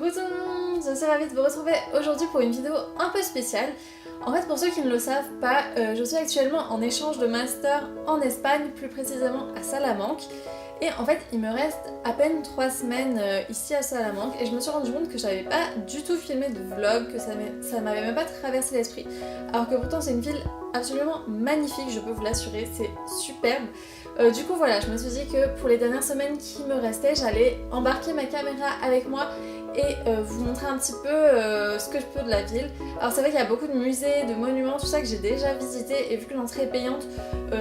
Coucou tout le monde, je suis ravie de vous retrouver aujourd'hui pour une vidéo un peu spéciale. En fait, pour ceux qui ne le savent pas, je suis actuellement en échange de master en Espagne, plus précisément à Salamanque. Et en fait, il me reste à peine 3 semaines ici à Salamanque et je me suis rendu compte que j'avais pas du tout filmé de vlog, que ça m'avait même pas traversé l'esprit. Alors que pourtant c'est une ville absolument magnifique, je peux vous l'assurer, c'est superbe. Du coup voilà, je me suis dit que pour les dernières semaines qui me restaient, j'allais embarquer ma caméra avec moi et vous montrer un petit peu ce que je peux de la ville. Alors c'est vrai qu'il y a beaucoup de musées, de monuments, tout ça que j'ai déjà visité et vu que l'entrée est payante,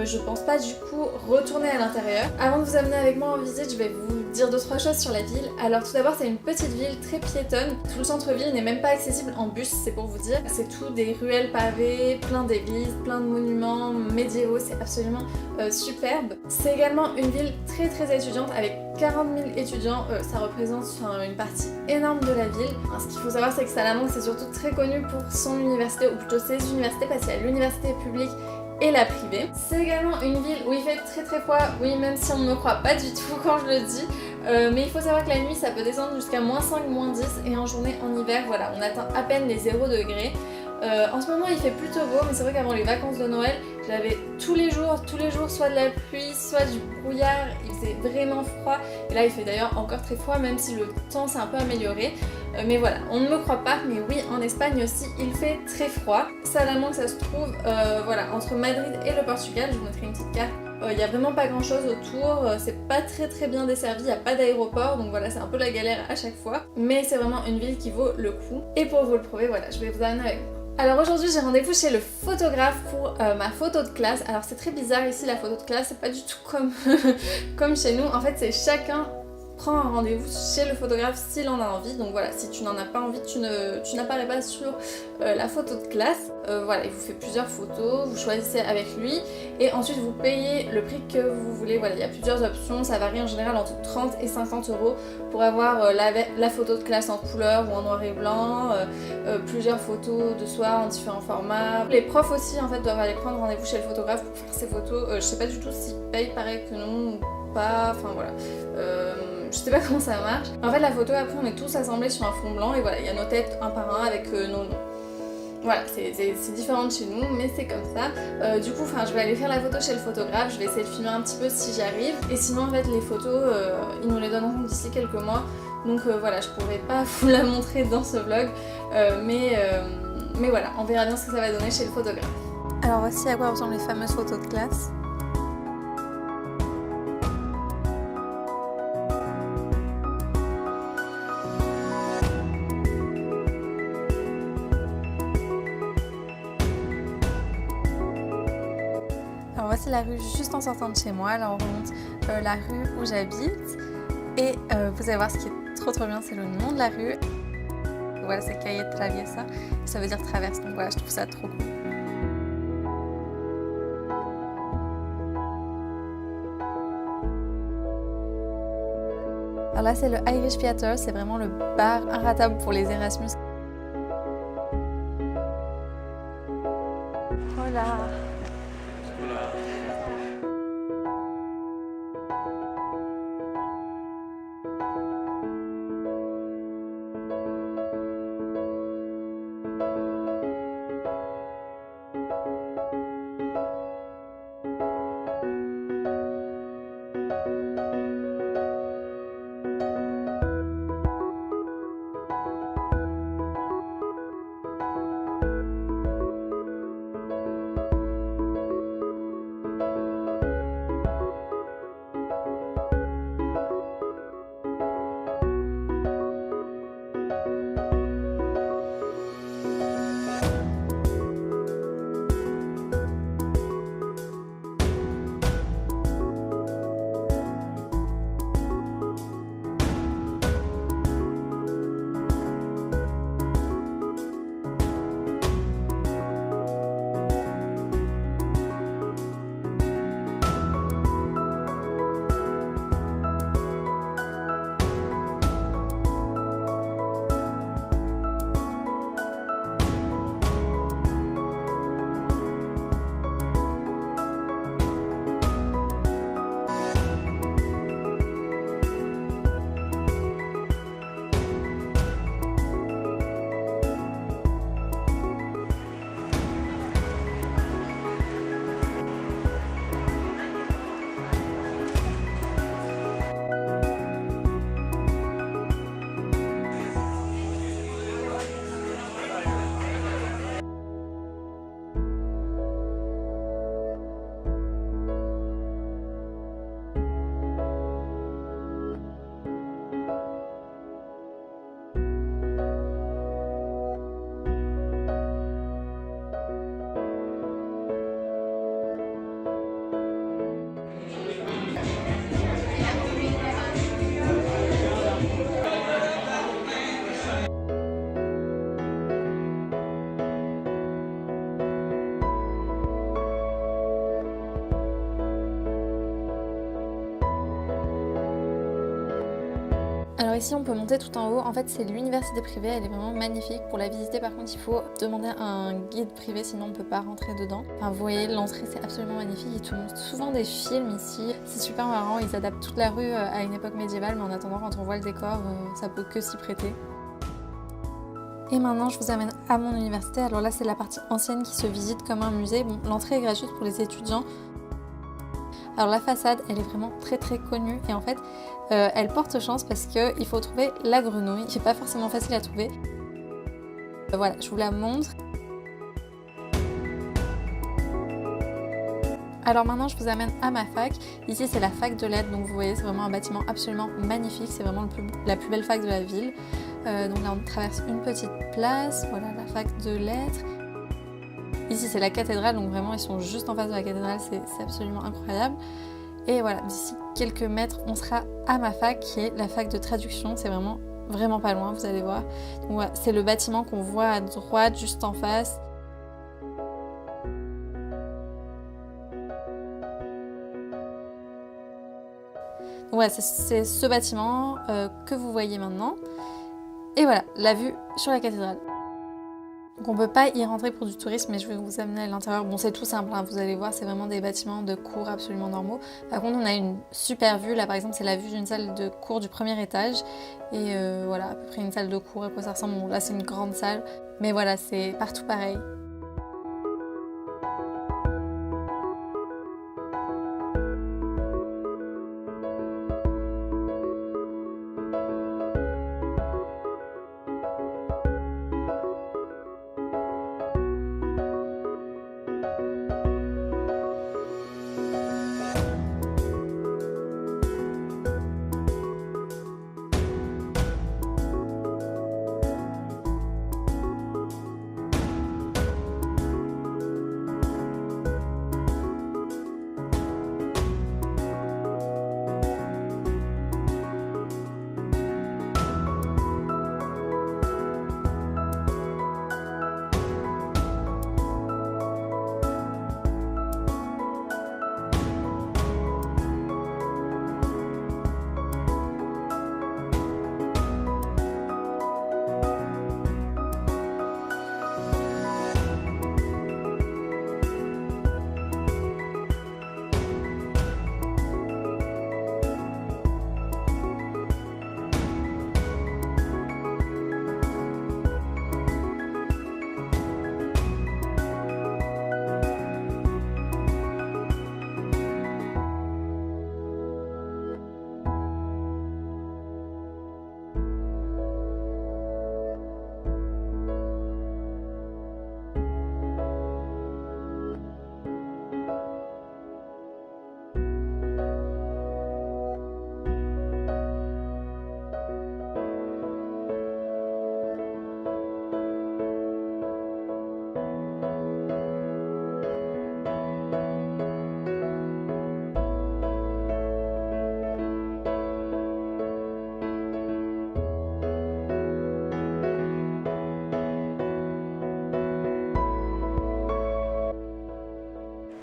je pense pas du coup retourner à l'intérieur. Avant de vous amener avec moi en visite, je vais vous dire 2-3 choses sur la ville. Alors tout d'abord, c'est une petite ville très piétonne. Tout le centre-ville n'est même pas accessible en bus, c'est pour vous dire. C'est tout des ruelles pavées, plein d'églises, plein de monuments médiévaux, c'est absolument superbe. C'est également une ville très très étudiante avec 40 000 étudiants, ça représente une partie énorme de la ville. Ce qu'il faut savoir, c'est que Salamanque c'est surtout très connu pour son université, ou plutôt ses universités, parce qu'il y a l'université publique et la privée. C'est également une ville où il fait très très froid, oui, même si on ne me croit pas du tout quand je le dis, mais il faut savoir que la nuit ça peut descendre jusqu'à -5, -10 et en journée en hiver, voilà, on atteint à peine les 0 degrés. En ce moment il fait plutôt beau, mais c'est vrai qu'avant les vacances de Noël, j'avais tous les jours soit de la pluie, soit du brouillard, il faisait vraiment froid. Et là il fait d'ailleurs encore très froid, même si le temps s'est un peu amélioré. Mais voilà, on ne me croit pas, mais oui, en Espagne aussi, il fait très froid. Salamanque, ça se trouve voilà, entre Madrid et le Portugal, je vous mettrai une petite carte. Il n'y a vraiment pas grand chose autour, c'est pas très bien desservi, il n'y a pas d'aéroport, donc voilà, c'est un peu la galère à chaque fois. Mais c'est vraiment une ville qui vaut le coup. Et pour vous le prouver, voilà, je vais vous amener avec moi. Alors aujourd'hui j'ai rendez-vous chez le photographe pour ma photo de classe. Alors c'est très bizarre ici la photo de classe, c'est pas du tout comme, comme chez nous. En fait c'est chacun prend un rendez-vous chez le photographe s'il en a envie. Donc voilà, si tu n'en as pas envie, tu n'apparais pas sur la photo de classe. Voilà, il vous fait plusieurs photos, vous choisissez avec lui et ensuite vous payez le prix que vous voulez. Voilà, il y a plusieurs options, ça varie en général entre 30 et 50 € pour avoir la photo de classe en couleur ou en noir et blanc, plusieurs photos de soi en différents formats. Les profs aussi en fait doivent aller prendre rendez-vous chez le photographe pour faire ces photos. Je sais pas du tout s'ils payent pareil que nous ou pas, enfin voilà. Je sais pas comment ça marche. En fait la photo après on est tous assemblés sur un fond blanc et voilà, il y a nos têtes un par un avec nos noms. Voilà, c'est différent de chez nous, mais c'est comme ça. Du coup, je vais aller faire la photo chez le photographe, je vais essayer de filmer un petit peu si j'y arrive. Et sinon, en fait, les photos, ils nous les donneront d'ici quelques mois. Donc voilà, je pourrais pas vous la montrer dans ce vlog, mais voilà, on verra bien ce que ça va donner chez le photographe. Alors voici à quoi ressemblent les fameuses photos de classe. Alors voici la rue juste en sortant de chez moi, là on remonte la rue où j'habite et vous allez voir ce qui est trop bien, c'est le nom de la rue. Voilà, c'est Calle Traviesa, ça veut dire traverse, donc voilà, je trouve ça trop cool. Alors là c'est le Irish Theatre, c'est vraiment le bar inratable pour les Erasmus. Hola. Alors ici on peut monter tout en haut, en fait c'est l'université privée, elle est vraiment magnifique. Pour la visiter par contre il faut demander un guide privé, sinon on ne peut pas rentrer dedans. Enfin vous voyez, l'entrée c'est absolument magnifique, ils te montrent souvent des films ici. C'est super marrant, ils adaptent toute la rue à une époque médiévale, mais en attendant quand on voit le décor, ça peut que s'y prêter. Et maintenant je vous amène à mon université. Alors là c'est la partie ancienne qui se visite comme un musée. Bon, l'entrée est gratuite pour les étudiants. Alors la façade elle est vraiment très connue et en fait elle porte chance parce qu'il faut trouver la grenouille qui n'est pas forcément facile à trouver. Voilà, je vous la montre. Alors maintenant je vous amène à ma fac. Ici c'est la fac de lettres, donc vous voyez c'est vraiment un bâtiment absolument magnifique, c'est vraiment la plus belle fac de la ville. Donc là on traverse une petite place, voilà la fac de lettres. Ici c'est la cathédrale, donc vraiment ils sont juste en face de la cathédrale, c'est absolument incroyable. Et voilà, d'ici quelques mètres on sera à ma fac qui est la fac de traduction, c'est vraiment pas loin, vous allez voir. Donc voilà, c'est le bâtiment qu'on voit à droite juste en face. Donc voilà, c'est ce bâtiment que vous voyez maintenant. Et voilà, la vue sur la cathédrale. Donc on peut pas y rentrer pour du tourisme, mais je vais vous amener à l'intérieur. Bon, c'est tout simple, hein, vous allez voir, c'est vraiment des bâtiments de cours absolument normaux. Par contre, on a une super vue. Là, par exemple, c'est la vue d'une salle de cours du premier étage. Et voilà, à peu près une salle de cours, à quoi ça ressemble. Bon, là, c'est une grande salle. Mais voilà, c'est partout pareil.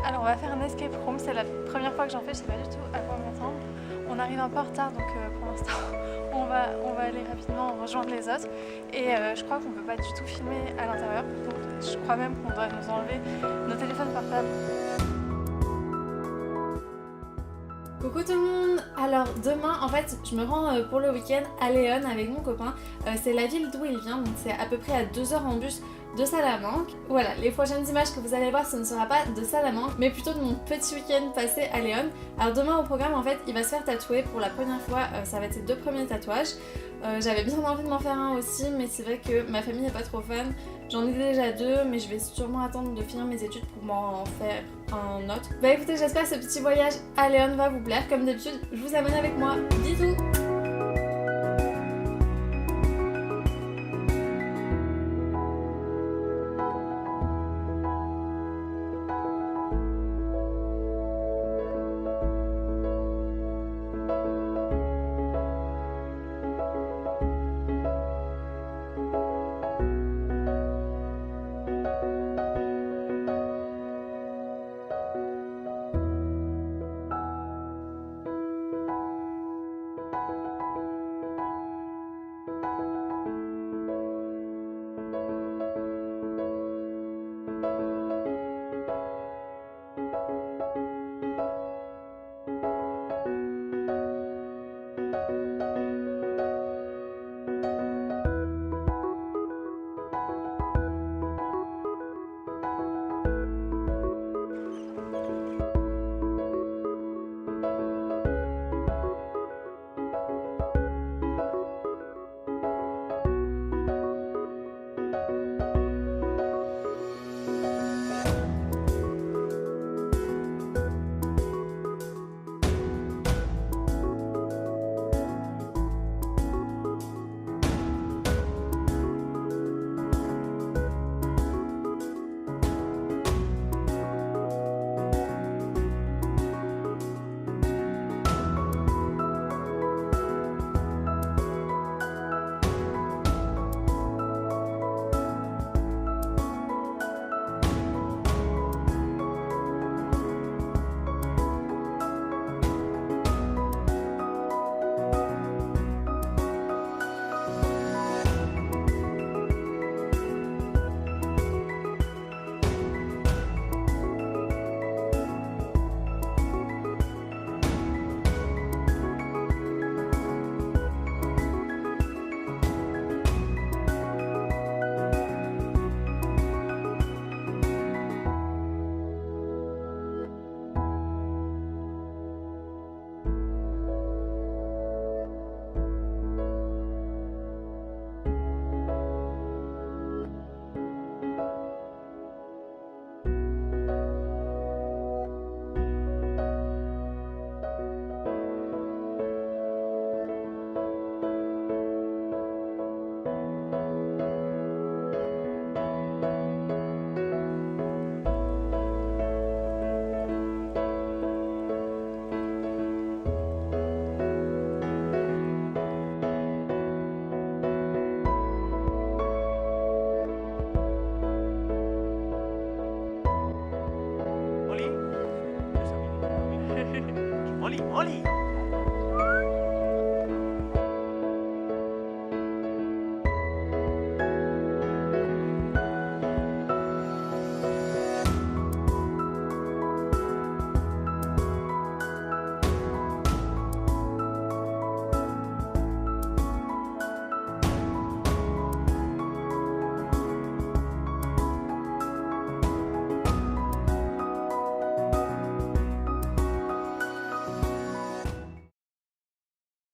Alors on va faire un escape room, c'est la première fois que j'en fais, je sais pas du tout à quoi m'attendre. On arrive un peu en retard donc pour l'instant on va aller rapidement rejoindre les autres. Et je crois qu'on peut pas du tout filmer à l'intérieur, donc je crois même qu'on doit nous enlever nos téléphones portables. Coucou tout le monde! Alors demain en fait je me rends pour le week-end à León avec mon copain. C'est la ville d'où il vient, donc c'est à peu près à 2 heures en bus de Salamanque. Voilà, les prochaines images que vous allez voir ce ne sera pas de Salamanque mais plutôt de mon petit week-end passé à León. Alors demain au programme en fait il va se faire tatouer pour la première fois, ça va être ses 2 premiers tatouages. J'avais bien envie de m'en faire un aussi mais c'est vrai que ma famille n'est pas trop fan. J'en ai déjà 2 mais je vais sûrement attendre de finir mes études pour m'en faire un autre. Bah écoutez, j'espère que ce petit voyage à León va vous plaire. Comme d'habitude, je vous amène avec moi. Bisous!